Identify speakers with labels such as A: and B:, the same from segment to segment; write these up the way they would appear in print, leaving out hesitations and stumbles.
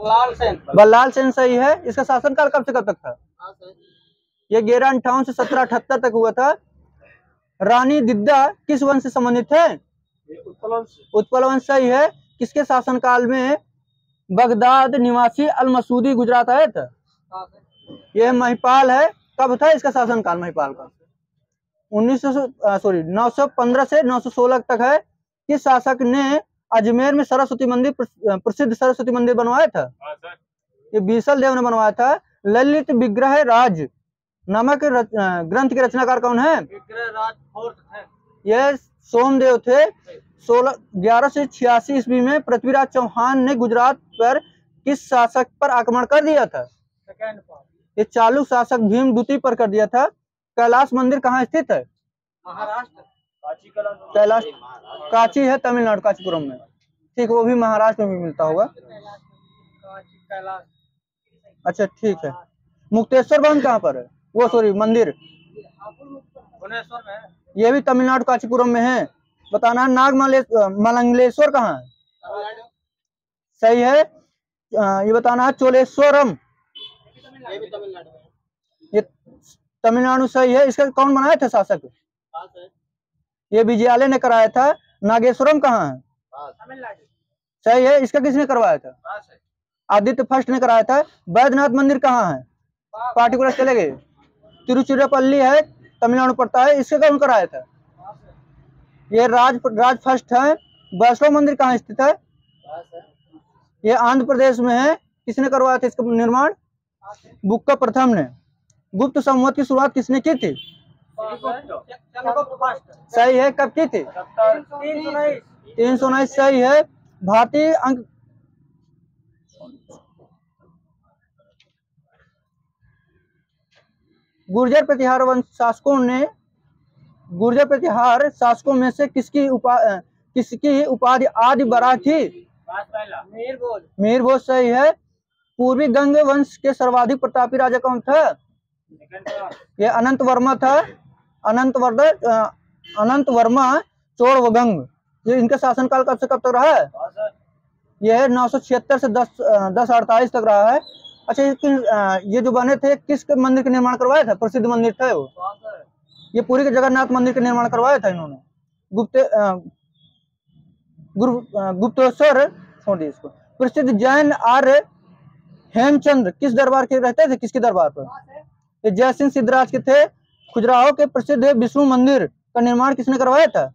A: बल्लाल सेन सही है। इसका शासनकाल कब से कब तक था? ये 1158 से 1778 तक हुआ था। रानी दिद्दा किस वंश से संबंधित है? उत्पल वंश सही है। किसके शासनकाल में बगदाद निवासी अल मसूदी गुजरात आया था? यह महिपाल है। कब था इसका शासनकाल महिपाल का? 915 से 916 तक है। किस शासक ने अजमेर में सरस्वती मंदिर प्रसिद्ध सरस्वती मंदिर बनवाया था? ये बीसल देव ने बनवाया था। ललित विग्रह राज नामक ग्रंथ के रचनाकार कौन है? यह सोमदेव थे। 1186 ईस्वी में पृथ्वीराज चौहान ने गुजरात पर किस शासक पर आक्रमण कर दिया था? ये चालुक्य शासक भीम द्वितीय पर कर दिया था। कैलाश मंदिर कहाँ स्थित है?
B: महाराष्ट्र।
A: कैलाश कांची है तमिलनाडु, कांचीपुरम में। ठीक, वो भी महाराष्ट्र में भी मिलता होगा। अच्छा ठीक है। मुक्तेश्वर बांध कहाँ पर है? वो सॉरी मंदिर ये भी तमिलनाडु कांचीपुरम में है। बताना है। नागमंगलेश्वर कहाँ है? सही है। ये बताना है। चोलेश्वरम ये तमिलनाडु सही है। इसका कौन बनाया था शासक? ये विजयालय ने कराया था। नागेश्वरम कहाँ है? सही है। इसका किसने करवाया था? आदित्य फर्स्ट ने कराया था। बैद्यनाथ मंदिर कहाँ है? पार्टिकुलर चले गए। तिरुचिरापल्ली है, तमिलनाडु पड़ता है। इसका कौन कराया था? ये राज फर्स्ट है। वैष्णव मंदिर कहाँ स्थित है? ये आंध्र प्रदेश में है। किसने करवाया था इसका निर्माण? बुक्का प्रथम ने। गुप्त संवत की शुरुआत किसने की थी? सही है। कब की थी? 319 सही है। भारतीय अंक गुर्जर प्रतिहार वंश शासकों ने गुर्जर प्रतिहार शासकों में से किसकी उपाधि आदि बराह थी? मीर भोज सही है। पूर्वी गंग वंश के सर्वाधिक प्रतापी राजा कौन था? ये अनंत वर्मा था। अनंत वर्मा चोड़वगंग। ये इनका शासनकाल कब से कब तक रहा है? यह 976 से 1048 तक रहा है। अच्छा ये जो बने थे किस मंदिर का निर्माण करवाया था? प्रसिद्ध मंदिर था वो। ये पूरी के जगन्नाथ मंदिर का निर्माण करवाया था इन्होंने। गुप्तेश्वर छोड़िए इसको। प्रसिद्ध जैन आर्य हेमचंद्र किस दरबार के रहते थे? किसके दरबार पर? ये जयसिंह सिद्धराज के थे। खजुराहो के प्रसिद्ध विष्णु मंदिर का निर्माण किसने करवाया था?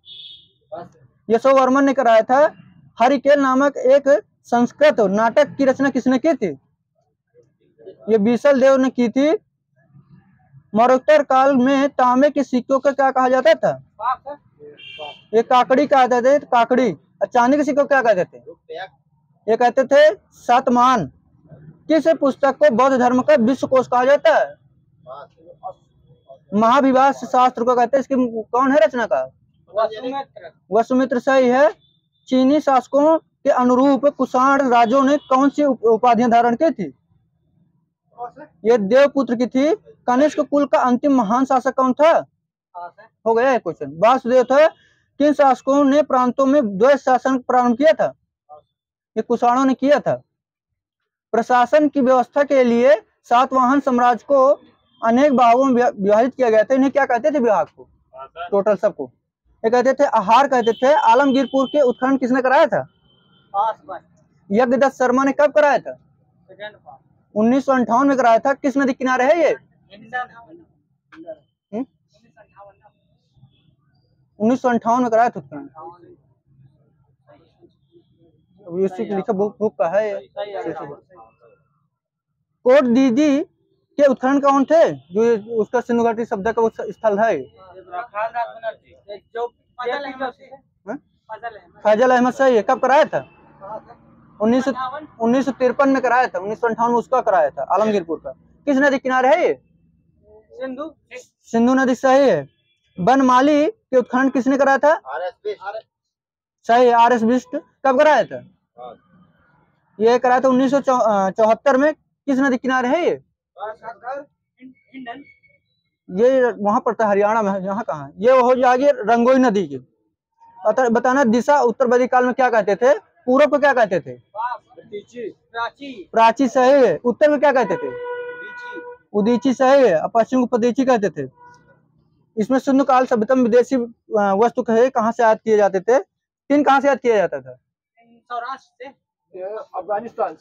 A: यशोवर्मन ने कराया था। हरिकेल नामक एक संस्कृत नाटक की रचना किसने की थी? ये बीसल देव ने की थी। मौर्योत्तर काल में तांबे के सिक्कों का क्या कहा जाता था? ये काकड़ी कहते थे। काकड़ी। चांदी के सिक्कों क्या कहते थे? ये कहते थे शतमान। किस पुस्तक को बौद्ध धर्म का विश्व कोश कहा जाता है? महाविभाष शास्त्र को कहते हैं। इसकी कौन है रचनाकार? वसुमित्र सही है। चीनी शासकों के अनुरूप कुषाण राजों ने कौन सी उपाधियां धारण की थी? ये देवपुत्र की थी। कनिष्क कुल का अंतिम महान शासक कौन था? हो गया है क्वेश्चन। वासुदेव था। किन शासकों ने प्रांतों में द्वैत शासन प्रारंभ किया था? ये कुषाणों ने किया था। प्रशासन की व्यवस्था के लिए सातवाहन साम्राज्य को अनेक भागों में विभाजित किया गया था। इन्हें क्या कहते थे विभाग को? टोटल सबको ये कहते थे आहार कहते थे। आलमगीरपुर के उत्खनन किसने कराया था? यज्ञदत्त शर्मा ने कब कराया था? 1958 में कराया था। किस नदी किनारे है ये? 1958 में कराया था उत्खनन। लिखा बुक का है। कोट दीदी के उत्खनन कौन थे? जो उसका सिंधु घाटी शब्द का स्थल है। फैजल अहमद सही है। कब कराया था? 1953 में कराया था। 1958 में उसका कराया था आलमगीरपुर का। किस नदी किनारे है ये? सिंधु नदी सही है। बनमाली के उत्खनन किसने कराया था? सही है। R S Bisht. कब कराया था? ये कराया था 1974 में। किस नदी किनारे है ये? ये वहां पड़ता है हरियाणा में। यहाँ कहाँ है? ये हो जाएगी रंगोई नदी की। बताना दिशा उत्तर वैदिक काल में क्या कहते थे? पूरब को क्या कहते थे? प्राची सही है। उत्तर में क्या कहते थे? उदीची सही है। पश्चिम को प्रतीची कहते थे। इसमें शून्य काल सभ्यतम विदेशी वस्तु कहाँ से आयात किए जाते थे? तीन कहाँ से आयात किया जाता था?
B: सौराष्ट्र से, अफगानिस्तान,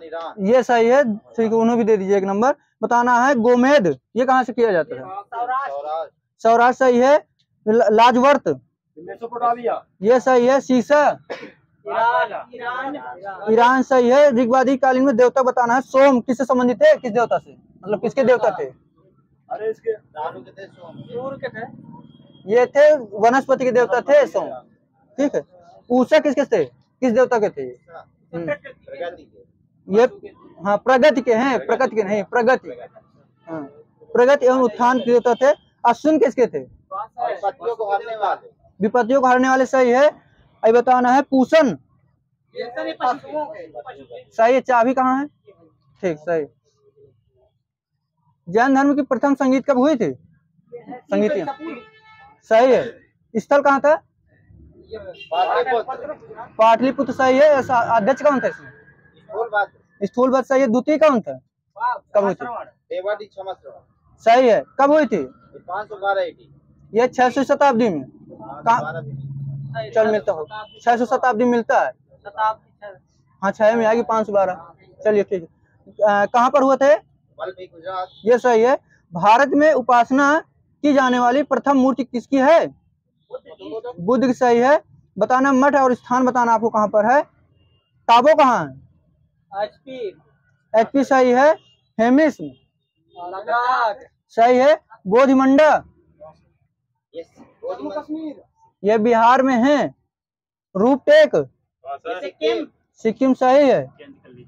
B: ईरान।
A: ये सही है, ठीक है, उन्हें भी दे दीजिए एक नंबर। बताना है गोमेद, ये कहाँ से किया जाता था? सौराष्ट्र सही है। लाजवर्त,
B: मेसोपोटामिया,
A: ये सही है। सीसा, ईरान सही है। ऋग्वेदिक कालीन में देवता बताना है। सोम किससे संबंधित है? किस देवता से, मतलब किसके देवता थे?
B: अरे इसके दारू के थे, सूर्य के थे।
A: ये थे वनस्पति के देवता थे सोम, ठीक है। उषा किसके थे, किस देवता के थे? ये हाँ प्रगति के हैं, प्रगति के नहीं, प्रगति, हाँ प्रगति एवं उत्थान के देवता थे। अश्विन किसके थे? विपत्तियों को हरने वाले सही है। अभी बताना है पूषण, सही है। चाबी कहाँ है? ठीक, सही। जैन धर्म की प्रथम संगीत कब हुई थी? संगीत सही है। स्थल कहाँ था? पाटलिपुत्र सही है। अध्यक्ष कौन था इसमें? स्थूलभद्र सही है। द्वितीय कौन था? कब हुई थी? सही है। कब हुई थी?
B: 512
A: ये 600 शताब्दी में। चल मिलता हो 600 शताब्दी मिलता है। हाँ 6 में आएगी 512। चलिए ठीक है। कहाँ पर हुए थे? ये सही है। भारत में उपासना की जाने वाली प्रथम मूर्ति किसकी है? बुद्ध की सही है। बताना मठ और स्थान बताना आपको कहाँ पर है। ताबो कहाँ है? एचपी सही है। हेमिस सही है। बोधिमंडा ये बिहार में है। रूपटेक सिक्किम सही है।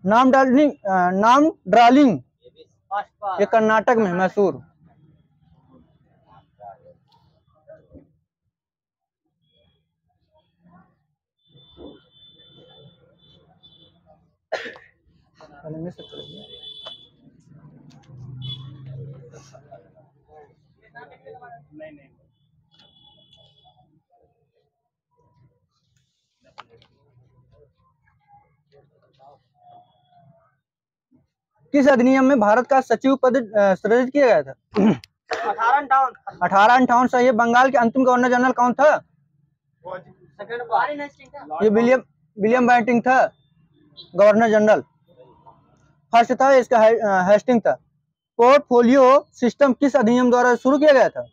A: नाम ड्रालिंग ये कर्नाटक में मैसूर। नहीं किस अधिनियम में भारत का सचिव पद सृजित किया गया था? 1858 सही है। बंगाल के अंतिम गवर्नर जनरल कौन था? ये विलियम बेंटिंग था गवर्नर जनरल। फर्स्ट था इसका हेस्टिंग था। पोर्टफोलियो सिस्टम किस अधिनियम द्वारा शुरू किया गया था?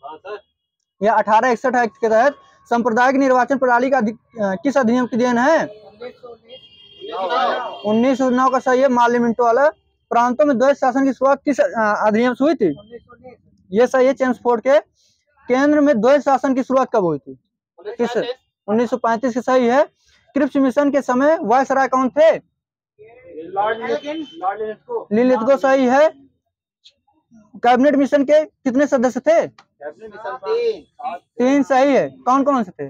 A: यह 1861 एक्ट के तहत। सांप्रदायिक निर्वाचन प्रणाली का किस अधिनियम की देन है? 1909 का सही है। मार्लिमेंटो वाला। प्रांतों में द्वैध शासन की शुरुआत किस अधिनियम से हुई थी? ये सही है। चेम्सफोर्ड के। केंद्र में द्वैध शासन की शुरुआत कब हुई थी? किस? 1935 की सही है। क्रिप्स मिशन के समय वायसराय कौन थे? लिलिथगो सही है। कैबिनेट मिशन के कितने सदस्य थे? 3 सही है। कौन कौन से थे?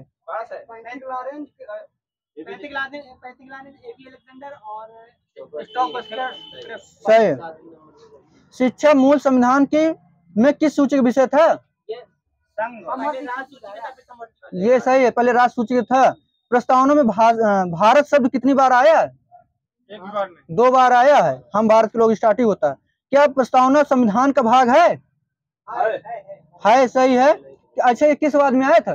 A: सही है। शिक्षा मूल संविधान की में किस सूची का विषय था? ये सही है। पहले राज सूची था। प्रस्तावना में भारत शब्द कितनी बार आया है? 2 बार आया है। हम भारत के लोग स्टार्टिंग होता है। क्या प्रस्तावना संविधान का भाग है? है सही है। अच्छा ये किस बाद में आया था?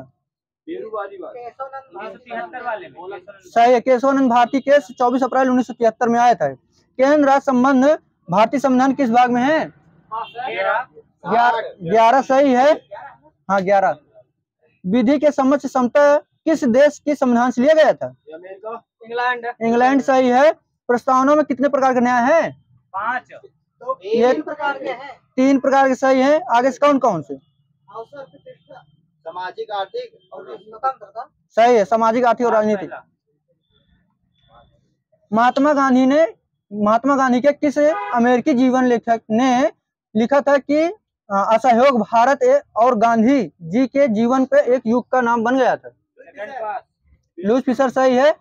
A: सही है। केशवानंद भारती केस 24 अप्रैल 1973 में आया था। केंद्र राज्य संबंध भारतीय संविधान किस भाग में है? 11 सही है। हाँ 11। विधि के समक्ष समता किस देश के संविधान से लिया गया था? इंग्लैंड सही है। प्रस्तावना में कितने प्रकार के न्याय है?
B: 5।
A: ये 3 प्रकार के सही है। आगे से कौन कौन से?
B: सामाजिक, आर्थिक और स्वतंत्रता
A: सही है। सामाजिक, आर्थिक और राजनीतिक। महात्मा गांधी के किस अमेरिकी जीवन लेखक ने लिखा था कि असहयोग भारत और गांधी जी के जीवन पे एक युग का नाम बन गया था? लुईस फिशर सही है।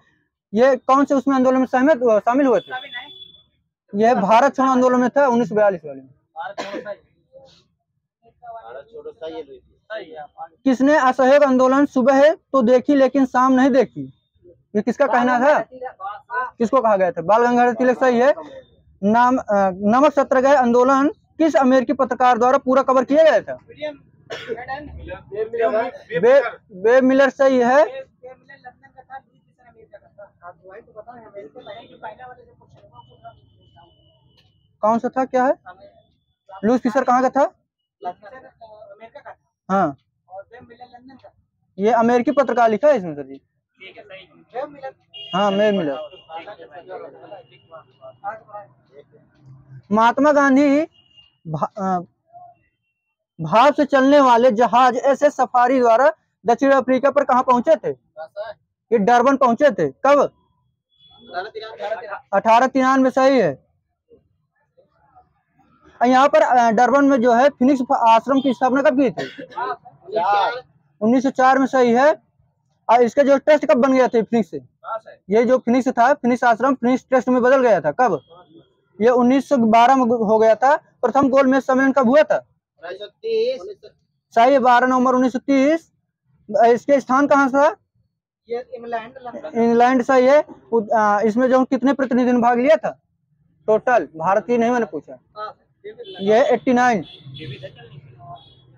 A: ये कौन से उसमें आंदोलन में शामिल हुए थे? यह भारत छोड़ो आंदोलन में था 1942 वाले में। किसने असहयोग आंदोलन सुबह तो देखी लेकिन शाम नहीं देखी? ये किसका कहना था? किसको कहा गया था? बाल गंगाधर तिलक सही है। नमक सत्याग्रह आंदोलन किस अमेरिकी पत्रकार द्वारा पूरा कवर किया गया था? वेब मिलर सही है। कौन सा था, क्या है? लुईस फिशर कहाँ का था? हाँ, ये अमेरिकी पत्रकार लिखा है इसमें सर जी। हाँ, वेब मिलर। महात्मा गांधी भाप से चलने वाले जहाज एसएस सफारी द्वारा दक्षिण अफ्रीका पर कहाँ पहुंचे थे? ये डरबन पहुंचे थे। कब? 1893 सही है। यहाँ पर डरबन में जो है फिनिक्स आश्रम की स्थापना कब की थी? 1904 में सही है। और इसका जो ट्रस्ट कब बन गया था फिनिक्स से? ये जो फिनिक्स था, फिनिक्स आश्रम फिनिक्स ट्रस्ट में बदल गया था। कब? ये 1912 में हो गया था। प्रथम गोलमेज सम्मेलन कब हुआ था? 12 नवंबर 1930। इसके स्थान कहाँ था?
B: ये
A: इंग्लैंड सही है। इसमें जो कितने प्रतिनिधि ने भाग लिया था टोटल? भारतीय नहीं, मैंने पूछा। ये 89।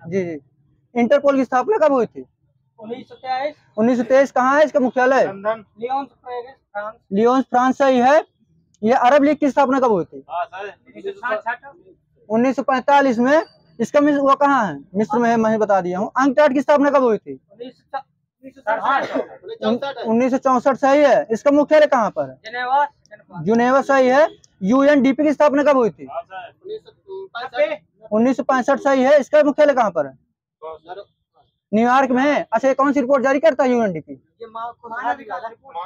A: जी जी। इंटरपोल की स्थापना कब हुई थी? 1923। कहाँ है इसका मुख्यालय? लियोन्स फ्रांस सही है। ये अरब लीग की स्थापना कब हुई थी? 1945 में। इसका वो कहाँ है? मिस्र में है, मैं बता दिया हूँ। अंकटाड की स्थापना कब हुई थी? 1964 सही है। इसका मुख्यालय कहाँ पर है? जुनेवा सही है। यूएनडीपी की स्थापना कब हुई थी? 1965 सही है। इसका मुख्यालय कहाँ पर है? न्यूयॉर्क में है। अच्छा, कौन सी रिपोर्ट जारी करता है यूएनडीपी?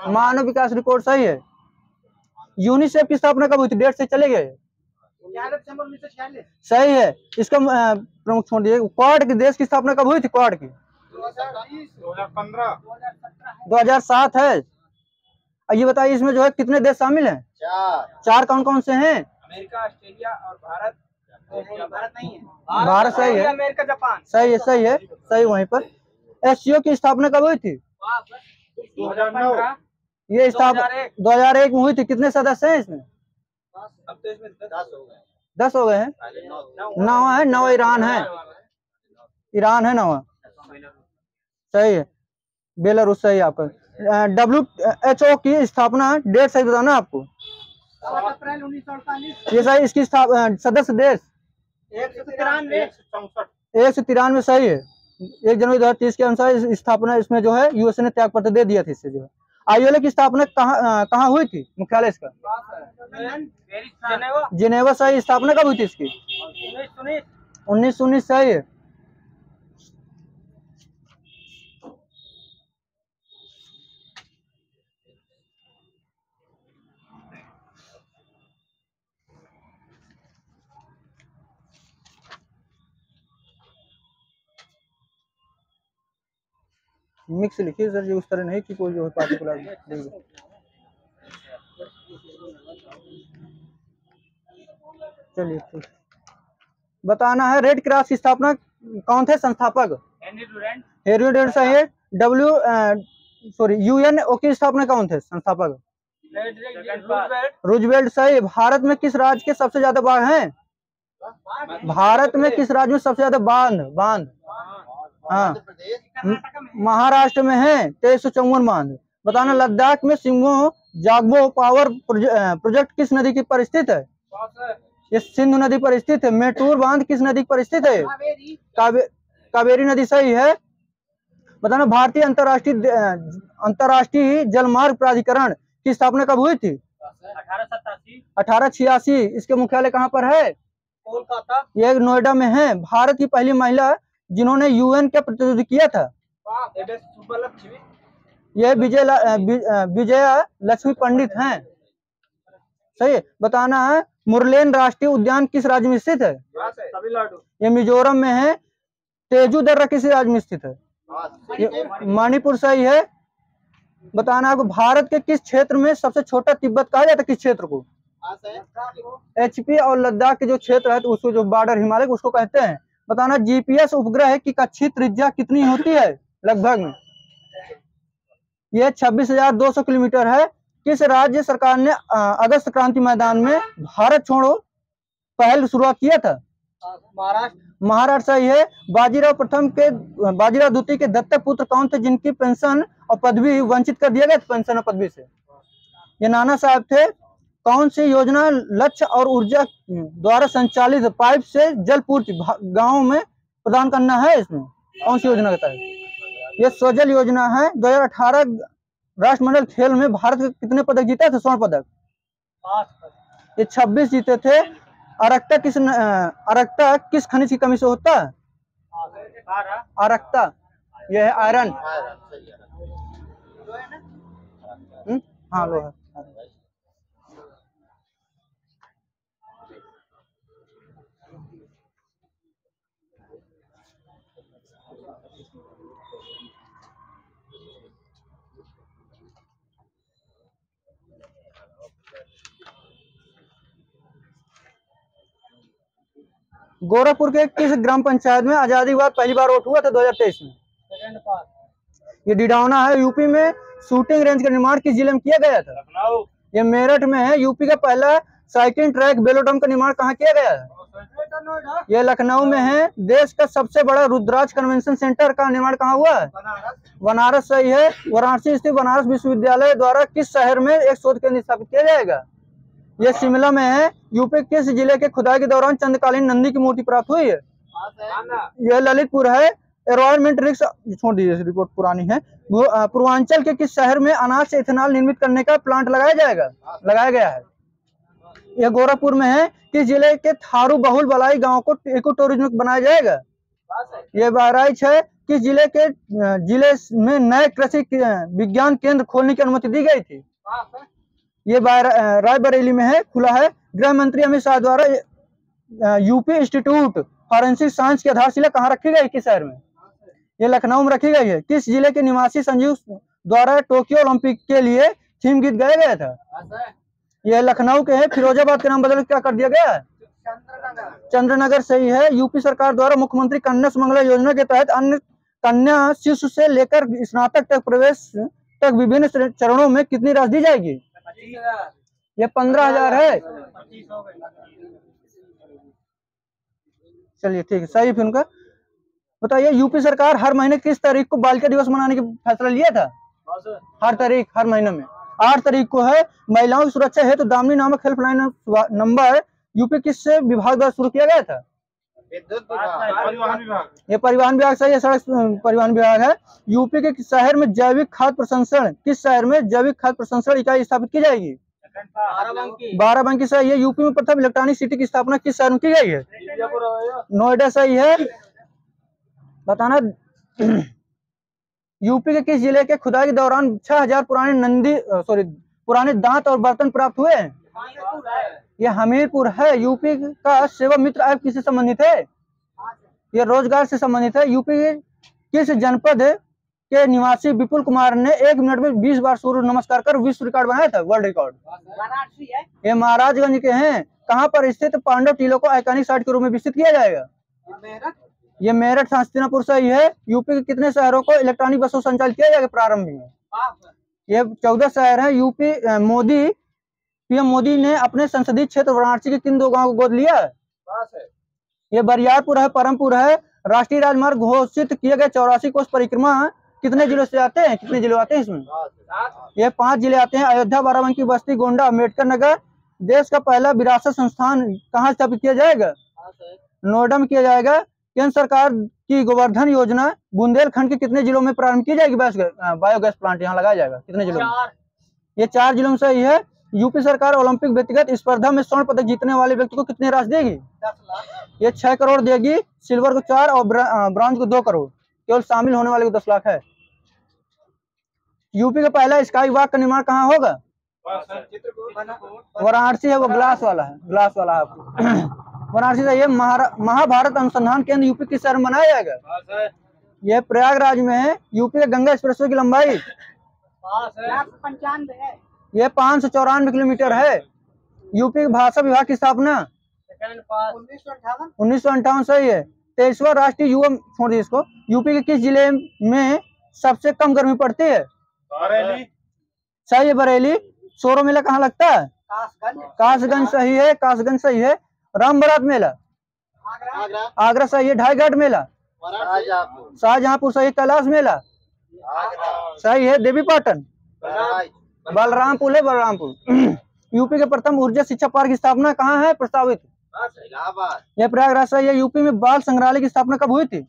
A: मानव विकास रिपोर्ट सही है। यूनिसेफ की स्थापना कब हुई थी? डेट से चले गए। सही है। इसका प्रमुख छोड़िए। क्वाड के देश की स्थापना कब हुई थी? क्वाड की 2007 है। ये बताइए, इसमें जो है कितने देश शामिल हैं? 4। कौन कौन से हैं?
B: अमेरिका, ऑस्ट्रेलिया और भारत। भारत नहीं है।
A: भारत सही है।
B: अमेरिका, जापान
A: सही है। सही है, सही। वहीं पर एससीओ की स्थापना कब हुई थी?
B: 2009।
A: ये स्थापना 2001 में हुई थी। कितने सदस्य हैं इसमें?
B: अब तो इसमें
A: 10 हो गए हैं। 9 है। 9 ईरान है। ईरान है 9। सही है। बेलारूस सही है आपका। WHO की स्थापना डेट सही बताना आपको।
B: 7 अप्रैल 1948।
A: ये सही। इसकी सदस्य देश 193 सही है। 1 जनवरी 2030 के अनुसार स्थापना इसमें जो है यूएसए ने त्याग पत्र दे दिया था इससे जो है। आईएलओ की स्थापना कहाँ हुई थी? मुख्यालय इसका जिनेवा सही। स्थापना कब हुई थी इसकी? 1919 सही है। मिक्स लिखिए सर जी, उस तरह नहीं कि कोई जो है पार्टिकुलर। चलिए ठीक। बताना है रेड क्रॉस की स्थापना कौन थे संस्थापक? हेनरी डुरैंट सही है। यूएनओ की स्थापना कौन थे संस्थापक? रूजवेल्ट सही। भारत में किस राज्य के सबसे ज्यादा बाढ़ हैं? भारत में किस राज्य में सबसे ज्यादा बांध? हाँ, महाराष्ट्र में है 2354 बांध। बताना लद्दाख में सिंगो जागबो पावर प्रोजेक्ट किस नदी की पर स्थित है? ये सिंधु नदी पर स्थित है। मेटूर बांध किस नदी पर स्थित है? कावेरी नदी सही है। बताना भारतीय अंतर्राष्ट्रीय जलमार्ग प्राधिकरण की स्थापना कब हुई थी? 1886। इसके मुख्यालय कहाँ पर है?
B: कोलकाता।
A: ये नोएडा में है। भारत की पहली महिला जिन्होंने यूएन का प्रतिनिधित्व किया था? यह विजया लक्ष्मी पंडित हैं। सही है। बताना है मुरलेन राष्ट्रीय उद्यान किस राज्य में स्थित है?
B: तमिलनाडु।
A: ये मिजोरम में है। तेजू दर्रा किस राज्य में स्थित है? ये मणिपुर सही है। बताना आपको भारत के किस क्षेत्र में सबसे छोटा तिब्बत कहा जाता है? किस क्षेत्र को? HP और लद्दाख के जो क्षेत्र है तो उसको जो बॉर्डर हिमालय उसको कहते हैं। बताना जीपीएस उपग्रह की कक्षीय त्रिज्या कितनी होती है लगभग में? यह 26,200 किलोमीटर है। किस राज्य सरकार ने अगस्त क्रांति मैदान में भारत छोड़ो पहल शुरुआत किया था?
B: महाराष्ट्र।
A: महाराष्ट्र सही है। बाजीराव द्वितीय के दत्तक पुत्र कौन थे जिनकी पेंशन और पदवी वंचित कर दिया गया पेंशन और पदवी से? ये नाना साहब थे। कौन सी योजना लक्ष्य और ऊर्जा द्वारा संचालित पाइप से जल पूर्ति गाँव में प्रदान करना है? इसमें कौन सी योजना के तहत? ये स्वजल योजना है। 2018 राष्ट्रमंडल खेल में भारत के कितने पदक जीते थे? स्वर्ण पदक। ये 26 जीते थे। अरक्ता किस खनिज की कमी से होता है? अरक्ता, यह है आयरन। हाँ लोहा। गोरखपुर के किस ग्राम पंचायत में आजादी के बाद पहली बार वोट हुआ था 2023 में? ये डिडावना है। यूपी में शूटिंग रेंज का निर्माण किस जिले में किया गया था? ये मेरठ में है। यूपी का पहला साइकिल ट्रैक वेलोड्रोम का निर्माण कहाँ किया गया है? ये लखनऊ में है। देश का सबसे बड़ा रुद्राक्ष कन्वेंशन सेंटर का निर्माण कहाँ हुआ है? बनारस सही है। वाराणसी स्थित बनारस विश्वविद्यालय द्वारा किस शहर में एक शोध केंद्र स्थापित किया जाएगा? ये शिमला में है। यूपी किस जिले के खुदाई के दौरान चंद्रकालीन नंदी की मूर्ति प्राप्त हुई है? यह ललितपुर है। एनवायरमेंट रिस्क, छोड़ दीजिए, रिपोर्ट पुरानी है। पूर्वांचल के किस शहर में अनाज से इथेनॉल निर्मित करने का प्लांट लगाया गया है? यह गोरखपुर में है। किस जिले के थारू बहुल बलाई गांव को इको टूरिज्म बनाया जाएगा? यह बहराइच है। किस जिले में नए कृषि विज्ञान केंद्र खोलने की अनुमति दी गई थी? ये रायबरेली में है, खुला है। गृह मंत्री अमित शाह द्वारा यूपी इंस्टीट्यूट फॉरेंसिक साइंस की आधारशिला कहाँ रखी गई? किस शहर में? ये लखनऊ में रखी गई है। किस जिले के निवासी संजीव द्वारा टोक्यो ओलंपिक के लिए थीम गीत गाया गया था? यह लखनऊ के हैं। फिरोजाबाद के नाम बदल क्या कर दिया गया है? चंद्रनगर सही है। यूपी सरकार द्वारा मुख्यमंत्री कन्या सुमंगला योजना के तहत अन्य कन्या शिशु से लेकर स्नातक तक प्रवेश तक विभिन्न चरणों में कितनी राशि दी जाएगी? ये 15,000 है। चलिए ठीक है, सही। फिर उनका बताइए, यूपी सरकार हर महीने किस तारीख को बालिका दिवस मनाने की फैसला लिया था? हर महीने में 8 तारीख को है। महिलाओं की सुरक्षा हेतु तो दामिनी नामक हेल्पलाइन नंबर यूपी किस विभाग द्वारा शुरू किया गया था? ये परिवहन विभाग सही है। सड़क परिवहन विभाग है। यूपी के शहर में जैविक खाद प्रसंस्करण किस शहर में जैविक खाद प्रसंस्करण इकाई स्थापित की जाएगी? बाराबंकी सही है। यूपी में प्रथम इलेक्ट्रॉनिक सिटी की स्थापना किस शहर में की गई है? नोएडा सही है। बताना, यूपी के किस जिले के खुदाई के दौरान 6000 पुराने दांत और बर्तन प्राप्त हुए हैं? ये हमीरपुर है। यूपी का सेवा मित्र ऐप किससे संबंधित है? ये रोजगार से संबंधित है। यूपी के किस जनपद के निवासी विपुल कुमार ने 1 मिनट में 20 बार सूर्य नमस्कार कर विश्व रिकॉर्ड बनाया था, वर्ल्ड रिकॉर्ड? ये महाराजगंज के हैं। कहाँ पर स्थित पांडव टीलों को आइकॉनिक साइट के रूप में विकसित किया जाएगा? ये मेरठ हस्तिनापुर सही है। यूपी के कितने शहरों को इलेक्ट्रॉनिक बसों संचालित किया जाएगा प्रारंभ में? ये 14 शहर है। पीएम मोदी ने अपने संसदीय क्षेत्र वाराणसी के किन 2 गांव को गोद लिया है? ये बरियारपुर है, परमपुर है। राष्ट्रीय राजमार्ग घोषित किए गए 84 कोस परिक्रमा कितने जिलों से आते हैं? कितने जिले आते हैं इसमें? ये 5 जिले आते हैं। अयोध्या, बाराबंकी, बस्ती, गोंडा, अम्बेडकर नगर। देश का पहला विरासत संस्थान कहाँ स्थापित किया जाएगा? नोएडा में किया जाएगा। केंद्र सरकार की गोवर्धन योजना बुंदेलखंड के कितने जिलों में प्रारंभ की जाएगी? बायोगैस प्लांट यहाँ लगाया जाएगा कितने जिलों में? ये 4 जिलों में सही है। यूपी सरकार ओलंपिक व्यक्तिगत स्पर्धा में स्वर्ण पदक जीतने वाले व्यक्ति को कितनी राशि देगी? 10 लाख। ये 6 करोड़ देगी। सिल्वर को 4 और ब्रॉन्ज को 2 करोड़। केवल शामिल होने वाले को 10 लाख है। यूपी का पहला स्काई वॉक का निर्माण कहाँ होगा? वाराणसी है। वो ग्लास वाला है आपको। वाराणसी से ये महाभारत अनुसंधान केंद्र यूपी किस शहर में बनाया जाएगा? यह प्रयागराज में है। यूपी के गंगा एक्सप्रेसवे की लंबाई 595 है। यह 594 किलोमीटर है। यूपी के भाषा विभाग की स्थापना 1958 सही है। 23वां राष्ट्रीय युवा, छोड़िए इसको। यूपी के किस जिले में सबसे कम गर्मी पड़ती है? सही है, बरेली। सोरो मेला कहाँ लगता है? कासगंज सही है, कासगंज सही है। राम बारात मेला आगरा सही है। ढाई घाट मेला शाहजहांपुर सही है। कैलाश मेला सही है। देवी पाटन बलरामपुर है, बलरामपुर। यूपी के प्रथम ऊर्जा शिक्षा पार्क की स्थापना कहाँ है प्रस्तावित? यह प्रयागराज सही है। यूपी में बाल संग्रहालय की स्थापना कब हुई थी?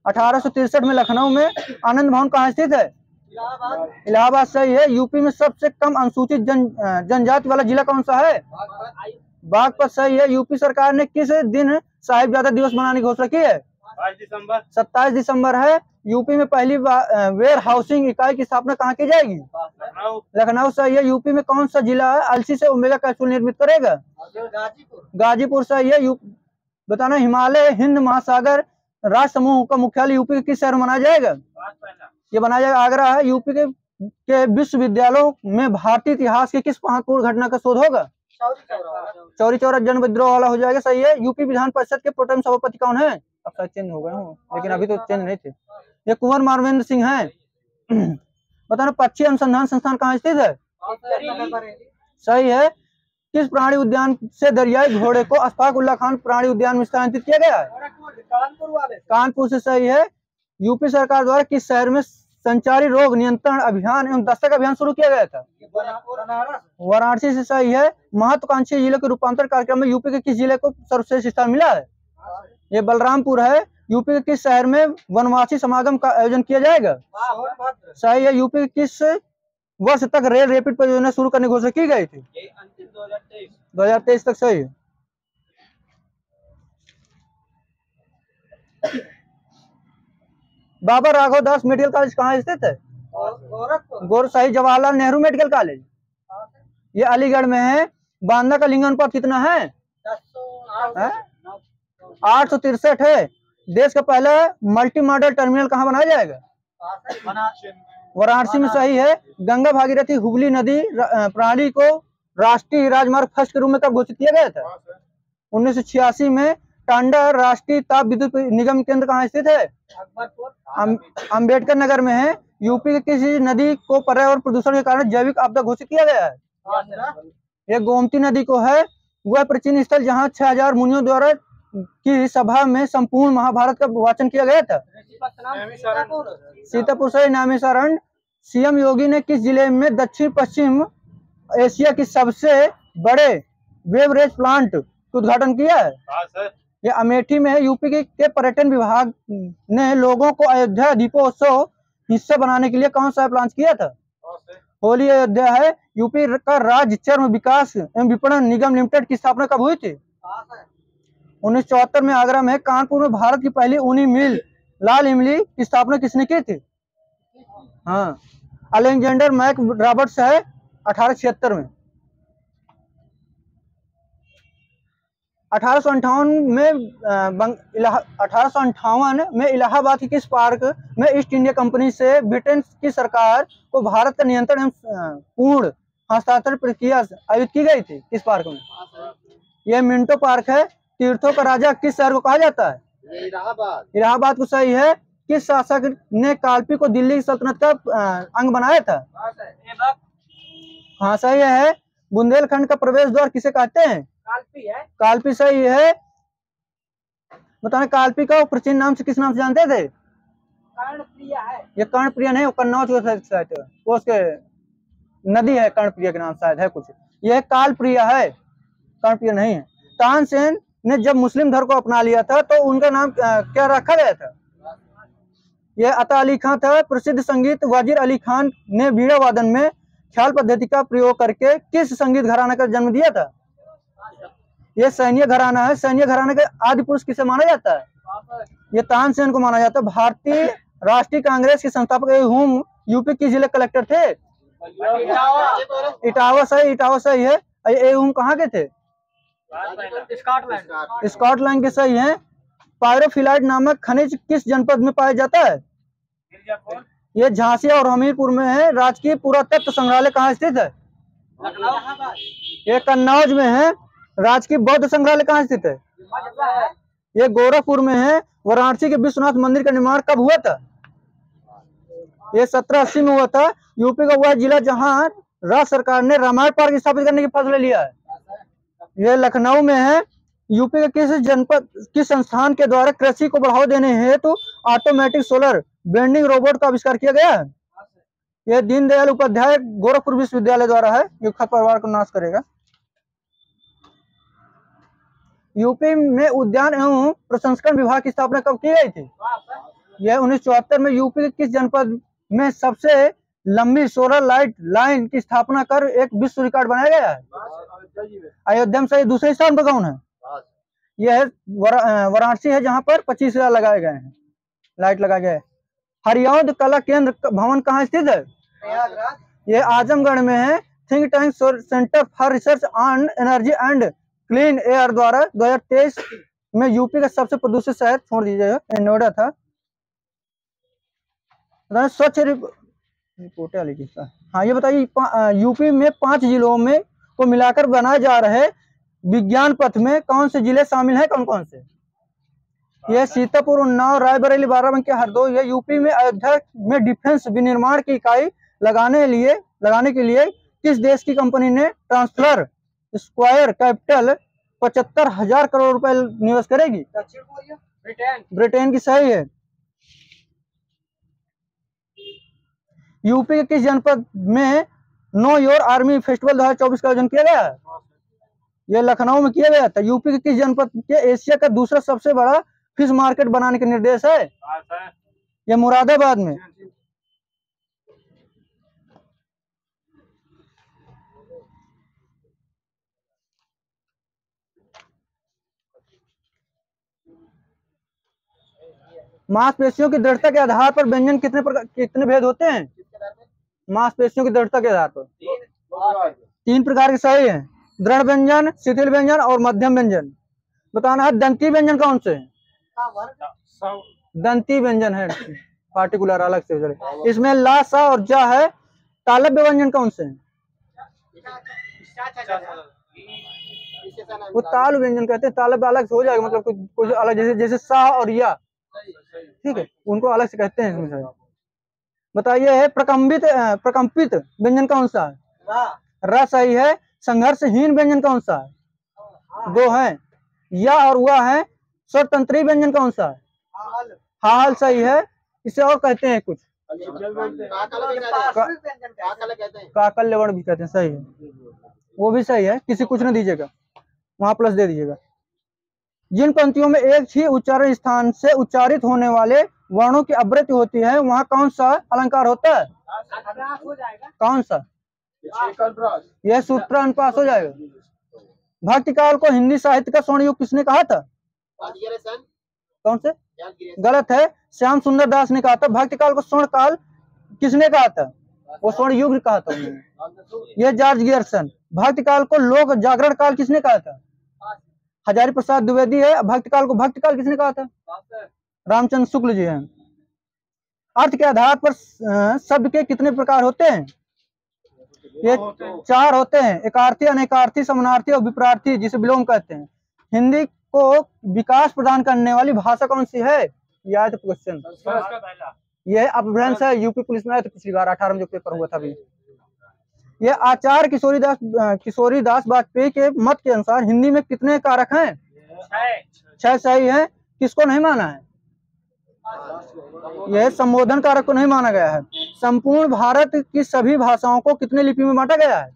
A: 1863 में। लखनऊ में आनंद भवन कहाँ स्थित है? इलाहाबाद सही है। यूपी में सबसे कम अनुसूचित जनजाति वाला जिला कौन सा है? बागपत सही है। यूपी सरकार ने किस दिन साहिबजादा दिवस मनाने की घोषणा की है? 27 दिसंबर है। यूपी में पहली वेयर हाउसिंग इकाई की स्थापना कहाँ की जाएगी? लखनऊ सही है। यूपी में कौन सा जिला अलसी से ओमेगा कैप्सूल निर्मित करेगा? गाजीपुर सही है। बताना हिमालय हिंद महासागर राष्ट्र समूह का मुख्यालय यूपी के किस शहर में बनाया जाएगा? ये बनाया जाएगा आगरा है। यूपी के विश्वविद्यालयों में भारतीय इतिहास की किस महत्वपूर्ण घटना का शोध होगा? चौरी चौरा जन विद्रोह वाला हो जाएगा सही है। यूपी विधान परिषद के प्रोटेम सभापति कौन है? अब शायद चेंज हो गए हो, लेकिन अभी तो चेंज नहीं थे। ये कुंवर मानवेंद्र सिंह हैं। बताना पक्षी अनुसंधान संस्थान कहाँ स्थित है? सही है। किस प्राणी उद्यान से दरियाई घोड़े को अशफाक उल्लाह खान प्राणी उद्यान में स्थानांतरित किया गया है? कानपुर से सही है। यूपी सरकार द्वारा किस शहर में संचारी रोग नियंत्रण अभियान एवं दस्तक अभियान शुरू किया गया था? वाराणसी से सही है। महत्वाकांक्षी जिले के रूपांतर कार्यक्रम में यूपी के किस जिले को सर्वश्रेष्ठ स्थान मिला है? ये बलरामपुर है। यूपी के किस शहर में वनवासी समागम का आयोजन किया जाएगा? सही है। यूपी के किस वर्ष तक रेल रैपिड परियोजना शुरू करने की घोषणा की गई थी? 2023 तक सही है। बाबा राघव दास मेडिकल कॉलेज कहाँ स्थित है? गोरखपुर सही। जवाहरलाल नेहरू मेडिकल कॉलेज ये अलीगढ़ में है। बांदा का लिंग अनुपात कितना है? 863 है। देश का पहला मल्टी मॉडल टर्मिनल कहाँ बनाया जाएगा? वाराणसी में सही है। गंगा भागीरथी हुगली नदी प्रणाली को राष्ट्रीय राजमार्ग फर्स्ट के रूप में कब घोषित किया गया था? 1986 में। टांडा राष्ट्रीय ताप विद्युत निगम केंद्र कहाँ स्थित है? अम्बेडकर नगर में है। यूपी के किसी नदी को पर्यावरण प्रदूषण के कारण जैविक आपदा घोषित किया गया है? ये गोमती नदी को है। वह प्राचीन स्थल जहाँ 6000 मुनियों द्वारा की सभा में संपूर्ण महाभारत का वाचन किया गया था? सीतापुर से नामेसारण। सीएम योगी ने किस जिले में दक्षिण पश्चिम एशिया की सबसे बड़े बेवरेज प्लांट का उद्घाटन किया है? ये अमेठी में है। यूपी के पर्यटन विभाग ने लोगों को अयोध्या दीपोत्सव हिस्सा बनाने के लिए कौन सा प्लान किया था? होली अयोध्या है। यूपी का राज्य चर्म विकास एवं विपणन निगम लिमिटेड की स्थापना कब हुई थी? 1974 में आगरा में। कानपुर में भारत की पहली ऊनी मिल लाल इमली की स्थापना किसने की थी? हाँ, अलेक्जेंडर मैक रॉबर्ट्स है 1876 में। 1858 में इलाहाबाद के किस पार्क में ईस्ट इंडिया कंपनी से ब्रिटेन की सरकार को भारत का नियंत्रण एवं पूर्ण हस्तांतरण प्रक्रिया आयोजित की गई थी? किस पार्क में? यह मिंटो पार्क है। तीर्थों का राजा किस शहर को कहा जाता है? इलाहाबाद को सही है। किस शासक ने कालपी को दिल्ली की सल्तनत का अंग बनाया था? हाँ सही है। बुंदेलखंड का प्रवेश द्वार किसे कहते हैं? कालपी सही है। बताना कालपी का प्राचीन नाम से किस नाम से जानते थे? कर्णप्रिया है। ये कर्णप्रिया नहीं, कन्नौज वो उसके नदी है कर्णप्रिया के नाम शायद है कुछ। यह कालप्रिया है, कर्णप्रिया नहीं है। तानसेन ने जब मुस्लिम धर्म को अपना लिया था तो उनका नाम क्या रखा गया था? यह अता अली खान था। प्रसिद्ध संगीत वजीर अली खान ने बीड़ा वादन में ख्याल पद्धति का प्रयोग करके किस संगीत घराना का जन्म दिया था? यह सैन्य घराना है। सैन्य घराने के आदि पुरुष किसे माना जाता है? यह तानसेन को माना जाता है। भारतीय राष्ट्रीय कांग्रेस के संस्थापक एवं यूपी के जिले कलेक्टर थे? इटावा सही। इटावा सही है। एवं कहाँ के थे? स्कॉटलैंड के सही है। पायरोफिलाइट नामक खनिज किस जनपद में पाया जाता है? ये झांसी और हमीरपुर में है। राजकीय पुरातत्व संग्रहालय कहाँ स्थित है? ये कन्नौज में है। राजकीय बौद्ध संग्रहालय कहाँ स्थित है? ये गोरखपुर में है। वाराणसी के विश्वनाथ मंदिर का निर्माण कब हुआ था? ये 1780 में हुआ था। यूपी का वह जिला जहां राज्य सरकार ने रामायण पार्क स्थापित करने की फैसला लिया है? यह लखनऊ में है। यूपी के किस जनपद, किस संस्थान के द्वारा कृषि को बढ़ावा देने हेतु ऑटोमेटिक सोलर बेंडिंग रोबोट का आविष्कार किया गया है? यह दीनदयाल उपाध्याय गोरखपुर विश्वविद्यालय द्वारा है, जो खरपतवार को नाश करेगा। यूपी में उद्यान एवं प्रसंस्करण विभाग की स्थापना कब की गई थी? यह 1974 में। यूपी के किस जनपद में सबसे लंबी सोलर लाइट लाइन की स्थापना कर एक विश्व रिकॉर्ड बनाया गया है? अयोध्या में। सही। दूसरे स्थान पर कौन है? यह वाराणसी है, जहां पर 25,000 लगाए गए हैं, लाइट लगाए गए। हरिऔध कला केंद्र भवन कहाँ स्थित है? यह आजमगढ़ में है। Think tank centre for research on energy and clean air द्वारा 2023 में यूपी का सबसे प्रदूषित शहर, छोड़ दीजिएगा, नोएडा था। स्वच्छ रिपोर्ट वाली किस्सा। हाँ, ये बताइए यूपी में 5 जिलों में को मिलाकर बनाए जा रहे विज्ञान पथ में कौन से जिले शामिल हैं? कौन कौन से? यह सीतापुर, उन्नाव, रायबरेली, बाराबंकी, हरदोई। यह यूपी में अयोध्या में डिफेंस विनिर्माण की इकाई लगाने के लिए किस देश की कंपनी ने ट्रांसफर स्क्वायर कैपिटल 75,000 करोड़ रुपए निवेश करेगी? दक्षिण कोरिया। ब्रिटेन की। सही है। यूपी के किस जनपद में नो योर आर्मी फेस्टिवल 2024 का आयोजन किया गया है? यह लखनऊ में किया गया था। यूपी के किस जनपद के एशिया का दूसरा सबसे बड़ा फिश मार्केट बनाने के निर्देश है? यह मुरादाबाद में। मांसपेशियों की दृढ़ता के आधार पर व्यंजन कितने भेद होते हैं? मांसपेशियों की दृढ़ता के आधार पर 3 प्रकार के। सही है। दृढ़ व्यंजन, शिथिल व्यंजन और मध्यम व्यंजन। बताना है दंती व्यंजन कौन से है? दंती व्यंजन है, पार्टिकुलर अलग से। इसमें ला, सा और जा है। तालव्य व्यंजन कौन से हैं? वो ताल व्यंजन कहते हैं। तालव्य अलग से हो जाएगा, मतलब कुछ अलग, जैसे सा और या, ठीक है, उनको अलग से कहते हैं इसमें। बताइए है प्रकंपित व्यंजन कौन सा है? र सही है। संघर्षहीन व्यंजन कौन सा है? 2 है। या और वह है। स्वतंत्री व्यंजन कौन सा है? हाल। सही है। इसे और कहते हैं कुछ, काकल्य वर्ण भी कहते हैं। सही है, वो भी सही है। किसी कुछ न दीजिएगा, वहां प्लस दे दीजिएगा। जिन पंक्तियों में एक ही उच्चारण स्थान से उच्चारित होने वाले वर्णों की आवृत्ति होती है, वहां कौन सा अलंकार होता है? कौन सा? यह सूत्रानुप्रास हो जाएगा। भक्ति काल को हिंदी साहित्य का स्वर्ण युग किसने कहा था? कौन से? गलत है। श्याम सुंदर दास ने कहा था। भक्ति काल को स्वर्ण काल किसने कहा था? वो स्वर्ण युग कहा था उन्होंने। यह जॉर्ज गियर्सन। भक्ति काल को लोक जागरण काल किसने कहा था? हजारी प्रसाद द्विवेदी है। भक्ति काल को भक्ति काल किसने कहा था? रामचंद्र शुक्ल जी हैं। अर्थ के आधार पर शब्द के कितने प्रकार होते हैं? ये 4 होते हैं। एकार्थी, अनेकार्थी, समानार्थी और विपरार्थी, जिसे विलोम कहते हैं। हिंदी को विकास प्रदान करने वाली भाषा कौन सी है? यह है क्वेश्चन। यह अपभ्रंश है। यूपी पुलिस में आया था पिछली बार, 18 में जो पेपर हुआ था अभी। यह आचार्य किशोरी दास वाजपेयी के मत के अनुसार हिंदी में कितने कारक हैं? 6 सही है। किसको नहीं माना है? यह संबोधन कारक को नहीं माना गया है। संपूर्ण भारत की सभी भाषाओं को कितने लिपि में बांटा गया है?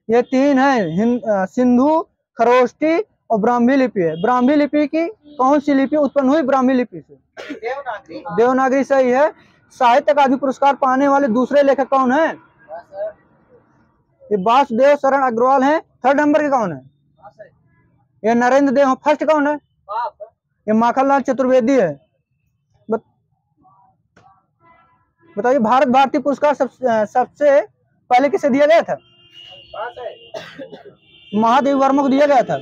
A: ये 3 है। सिंधु, खरोष्टी और ब्राह्मी लिपि है। ब्राह्मी लिपि की कौन सी लिपि उत्पन्न हुई? ब्राह्मी लिपि से देवनागरी। सही है। साहित्य अकादमी पुरस्कार पाने वाले दूसरे लेखक कौन है? ये वासुदेव शरण अग्रवाल हैं। 3rd नंबर के कौन है? ये नरेंद्र देव। फर्स्ट कौन है? ये माखनलाल चतुर्वेदी है। बताइए भारत भारती पुरस्कार सबसे पहले किसे दिया गया था? महादेव वर्मा को दिया गया था।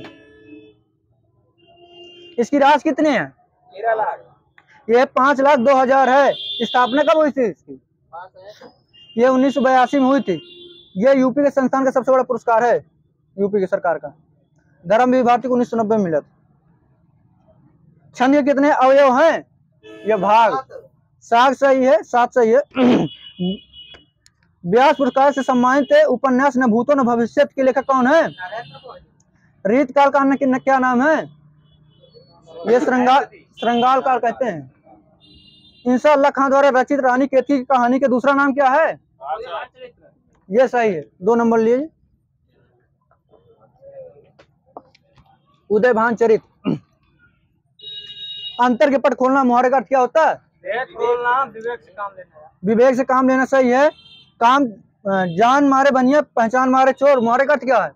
A: इसकी राशि कितनी है? 13 लाख। यह 5,02,000 है। स्थापना कब हुई थी इसकी? यह 1982 में हुई थी। यह यूपी के संस्थान का सबसे बड़ा पुरस्कार है, यूपी की सरकार का। धर्मवीर भारती को 1990 में मिला था। छंद के कितने अवयव हैं? यह भाग। 7 सही है। 7 सही है। व्यास पुरस्कार से सम्मानित उपन्यास न भूतो न भविष्यत के लेखक कौन है? रीत काल का क्या नाम है? ये श्रृंगार काल कहते हैं। इंसा अल्लाह खान द्वारा रचित रानी केतकी की कहानी का दूसरा नाम क्या है? ये सही है, 2 नंबर लीजिए। उदयभान चरित। अंतर के पट खोलना मुहावरे का अर्थ क्या होता है? विवेक से काम लेना सही है। काम जान मारे बनिया पहचान मारे चोर, मुहावरे का अर्थ क्या है?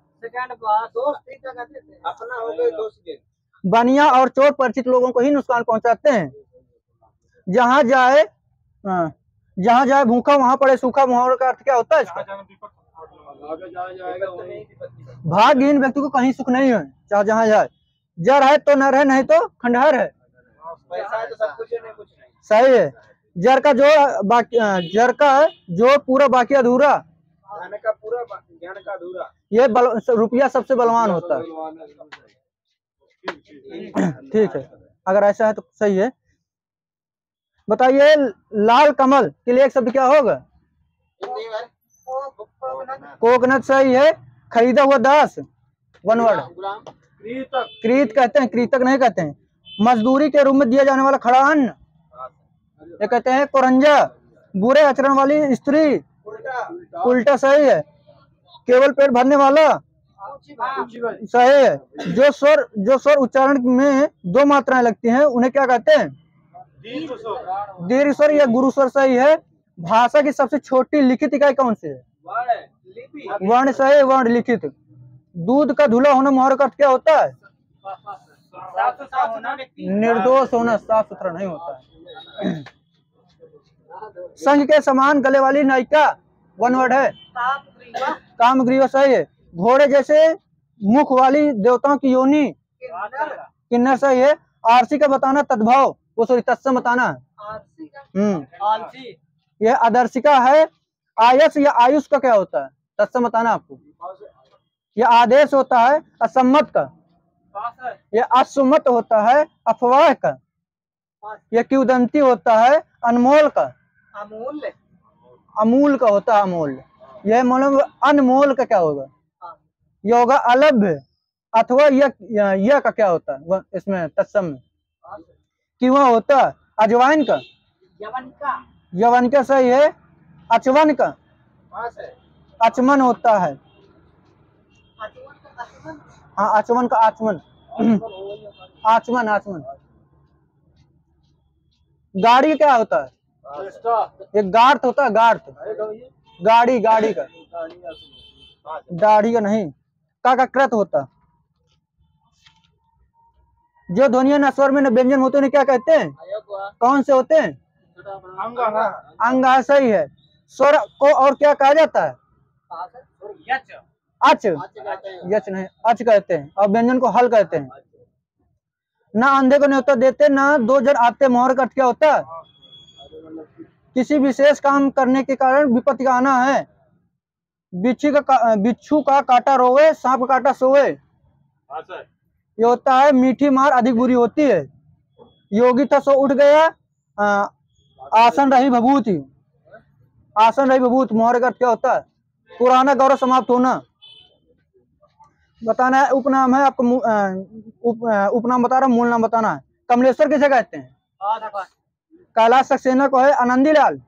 B: अपना हो गए दोस्त।
A: बनिया और चोर परिचित लोगों को ही नुकसान पहुंचाते हैं। जहां जाए भूखा वहां पड़े सूखा, मुहावरे का अर्थ क्या होता है? भाग्यहीन व्यक्ति को कहीं सुख नहीं है, चाहे जहां जाए। जर है तो नर है, नहीं तो खंडहर है।
B: पैसा है तो सब कुछ है, नहीं कुछ नहीं।
A: सही है। जर का जो पूरा बाकी अधूरा,
B: ज्ञान का पूरा ज्ञान का अधूरा।
A: ये रुपया सबसे बलवान होता है। ठीक है, अगर ऐसा है तो सही है। बताइए लाल कमल के लिए एक शब्द क्या होगा? कोकनट सही है। खरीदा हुआ दास, 1 वर्ड। कृत कहते हैं, कृतक नहीं कहते हैं। मजदूरी के रूप में दिया जाने वाला खड़ा अन्न, ये कहते हैं कोरंजा। बुरे आचरण वाली स्त्री, उल्टा सही है। केवल पेट भरने वाला, सही है। जो स्वर उच्चारण में 2 मात्राएं लगती हैं उन्हें क्या कहते हैं? दीर्घ स्वर या गुरु स्वर, सही है। भाषा की सबसे छोटी लिखित इकाई कौन सी है? वर्ण, सही। वर्ण लिखित। दूध का धुला होना मुहावरे का अर्थ क्या होता है? निर्दोष होना, साफ सुथरा नहीं होता है। संघ के समान गले वाली नायिका, 1 वर्ड है। कामग्रीवा, सही है। घोड़े जैसे मुख वाली देवताओं की योनि, किन्नर, सही है। आरसी का बताना तद्भव, वो सॉरी तत्सम बताना है। यह आदर्शिका है। आयस या आयुष का क्या होता है? तत्सम बताना आपको। यह आदेश होता है असम्मत का। यह असुमत होता है अफवाह का। यह किंवदंती होता है अनमोल का। अमूल का होता है अमूल्य। यह मतलब अनमोल का क्या होगा? यह होगा अलभ्य। अथवा यह का क्या होता है इसमें तत्सम में? किंवा होता है अजवाइन का, यवन का, सही है। अचवन का, अचमन होता है। हाँ, आचमन का आचमन, आचमन। गाड़ी क्या होता है? एक गार्थ होता है, गार्थ। गाड़ी का, दाढ़ी का नहीं। का कृत होता। जो ध्वनियां न स्वर में न व्यंजन होते हैं क्या कहते हैं? कौन से होते हैं? अंग, सही है। स्वर को और क्या कहा जाता है? अच, यच नहीं, अच कहते हैं। और व्यंजन को हल कहते हैं। ना अंधे को न्योता देते, ना 2 जन आते, मुहावरे का अर्थ क्या होता है? किसी विशेष काम करने के कारण विपत्ति का आना है। बिच्छू का काटा रोवे, सांप का काटा सोवे। ये होता है मीठी मार अधिक बुरी होती है। योगी था सो उठ गया, आसन रही भभूति। आसन रही भभूति, मुहावरे का अर्थ क्या होता है? पुराना गौरव समाप्त होना। बताना है। उपनाम है आपको, उपनाम बता रहा हूँ, मूल नाम बताना है। कमलेश्वर किसे कहते हैं? कैलाश सक्सेना को है आनंदी लाल,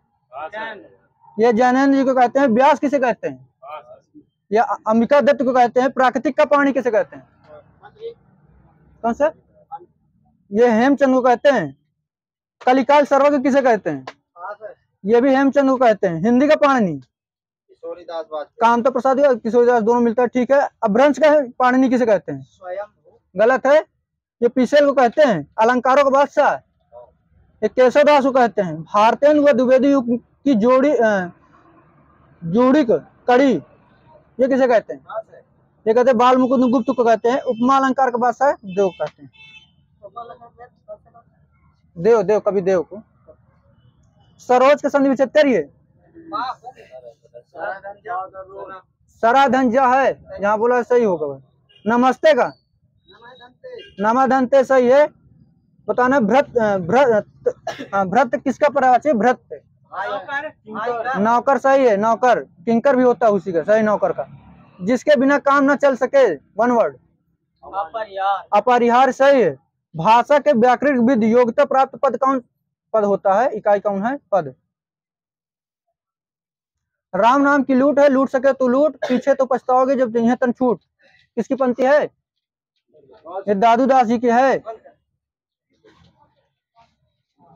A: ये जैनेन्द्र जी को कहते हैं। व्यास किसे कहते हैं? या अंबिका दत्त को कहते हैं। प्राकृतिक का पानी किसे कहते हैं? कौन सा? ये हेमचंद को कहते हैं। कलिकाल सर्वज्ञ किसे कहते हैं? ये भी हेमचंद को कहते हैं। हिंदी का पाणिनि कामता प्रसाद या किशोरीदास, दोनों मिलता है, ठीक है। अभ्रंश का पाणिनि किसे कहते हैं? गलत है। ये पीसेल को कहते हैं। अलंकारों का बादशाह, ये केशवदास को कहते हैं। भारतेंदु व द्विवेदी युग की जोड़ी कड़ी, ये किसे कहते हैं? ये कहते हैं बाल मुकुंद गुप्त को कहते हैं। उपमा अलंकार का बादशाह देव कहते हैं। देव कवि देव को। सरोज का संधि विच्छेद ये सराधंजा है, जहाँ बोला सही होगा। नमस्ते का नमाधंते, सही है। बताना भ्रत किसका पर्यायवाची? भ्रत, नौकर सही है, नौकर। किंकर भी होता है उसी का, सही नौकर का। जिसके बिना काम न चल सके, वन वर्ड, अपरिहार्य सही है। भाषा के व्याकरणिक विद योग्यता प्राप्त पद कौन पद होता है, इकाई कौन है, पद। राम नाम की लूट है, लूट सके तो लूट, पीछे तो पछताओगे जब चाहिए तन छूट। किसकी पंक्ति है, ये दादू दास जी की है।